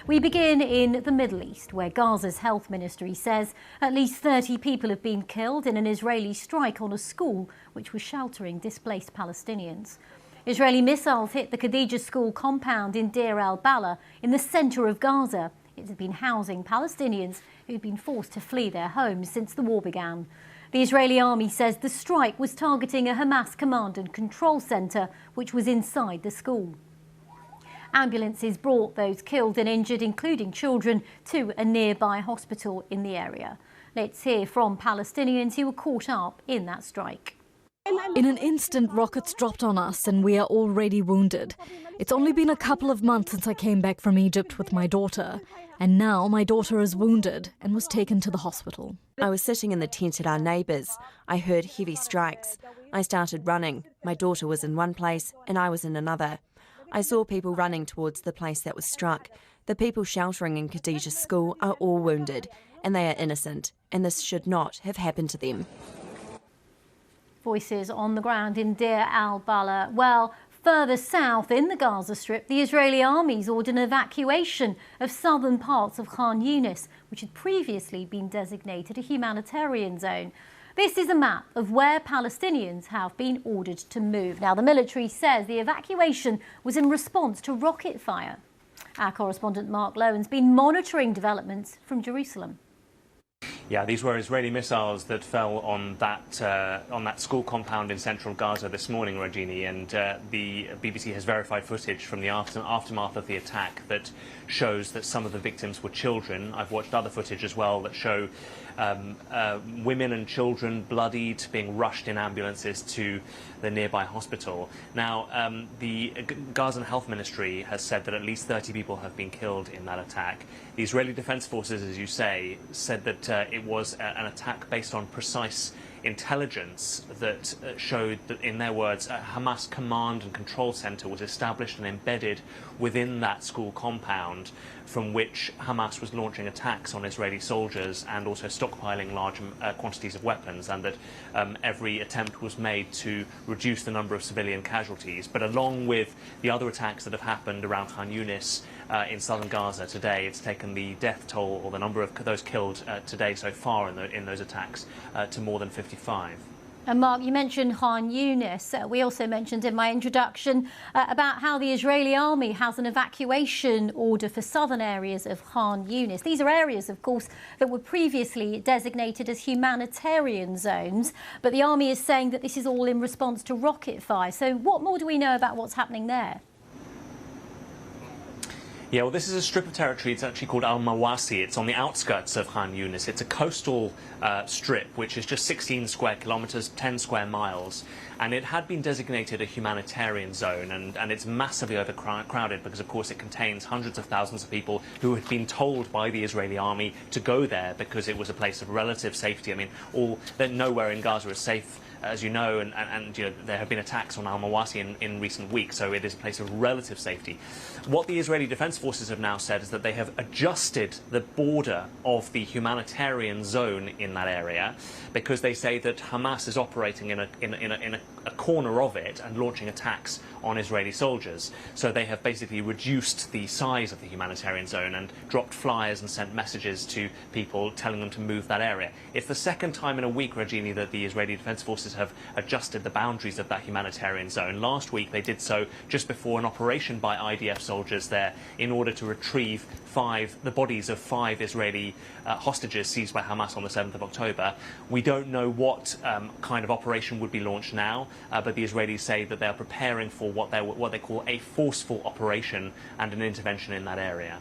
We begin in the Middle East, where Gaza's health ministry says at least 30 people have been killed in an Israeli strike on a school which was sheltering displaced Palestinians. Israeli missiles hit the Khadija school compound in Deir al-Balah in the centre of Gaza. It had been housing Palestinians who'd been forced to flee their homes since the war began. The Israeli army says the strike was targeting a Hamas command and control centre which was inside the school. Ambulances brought those killed and injured, including children, to a nearby hospital in the area. Let's hear from Palestinians who were caught up in that strike. In an instant, rockets dropped on us and we are already wounded. It's only been a couple of months since I came back from Egypt with my daughter. And now my daughter is wounded and was taken to the hospital. I was sitting in the tent at our neighbours. I heard heavy strikes. I started running. My daughter was in one place and I was in another. I saw people running towards the place that was struck. The people sheltering in Khadija's school are all wounded and they are innocent, and this should not have happened to them. Voices on the ground in Deir al-Balah. Well, further south in the Gaza Strip, the Israeli armies ordered an evacuation of southern parts of Khan Yunis, which had previously been designated a humanitarian zone. This is a map of where Palestinians have been ordered to move. Now, the military says the evacuation was in response to rocket fire. Our correspondent Mark Lowen's been monitoring developments from Jerusalem. Yeah, these were Israeli missiles that fell on that school compound in central Gaza this morning, Rajini, and the BBC has verified footage from the aftermath of the attack that shows that some of the victims were children. I've watched other footage as well that show women and children bloodied, being rushed in ambulances to the nearby hospital. Now, the Gazan Health Ministry has said that at least 30 people have been killed in that attack. The Israeli Defense Forces, as you say, said that it was an attack based on precise intelligence that showed that, in their words, a Hamas command and control centre was established and embedded within that school compound, from which Hamas was launching attacks on Israeli soldiers and also stockpiling large quantities of weapons, and that every attempt was made to reduce the number of civilian casualties. But along with the other attacks that have happened around Khan Yunis in southern Gaza today, it's taken the death toll, or the number of those killed today so far in those attacks, to more than 55. And Mark, you mentioned Khan Yunis. We also mentioned in my introduction about how the Israeli army has an evacuation order for southern areas of Khan Yunis. These are areas, of course, that were previously designated as humanitarian zones, but the army is saying that this is all in response to rocket fire. So what more do we know about what's happening there? Yeah, well, this is a strip of territory. It's actually called al-Mawasi. It's on the outskirts of Khan Yunis. It's a coastal strip, which is just 16 square kilometres, 10 square miles. And it had been designated a humanitarian zone, and it's massively overcrowded because, of course, it contains hundreds of thousands of people who had been told by the Israeli army to go there because it was a place of relative safety. I mean, nowhere in Gaza is safe, as you know, and you know, there have been attacks on al-Mawasi in recent weeks, so it is a place of relative safety. What the Israeli Defense Forces have now said is that they have adjusted the border of the humanitarian zone in that area because they say that Hamas is operating in a corner of it and launching attacks on Israeli soldiers. So they have basically reduced the size of the humanitarian zone and dropped flyers and sent messages to people telling them to move that area. It's the second time in a week, Rajini, that the Israeli Defense Forces have adjusted the boundaries of that humanitarian zone. Last week they did so just before an operation by IDF soldiers there in order to retrieve the bodies of 5 Israeli hostages seized by Hamas on the 7th of October. We don't know what kind of operation would be launched now, but the Israelis say that they are preparing for what they call a forceful operation and an intervention in that area.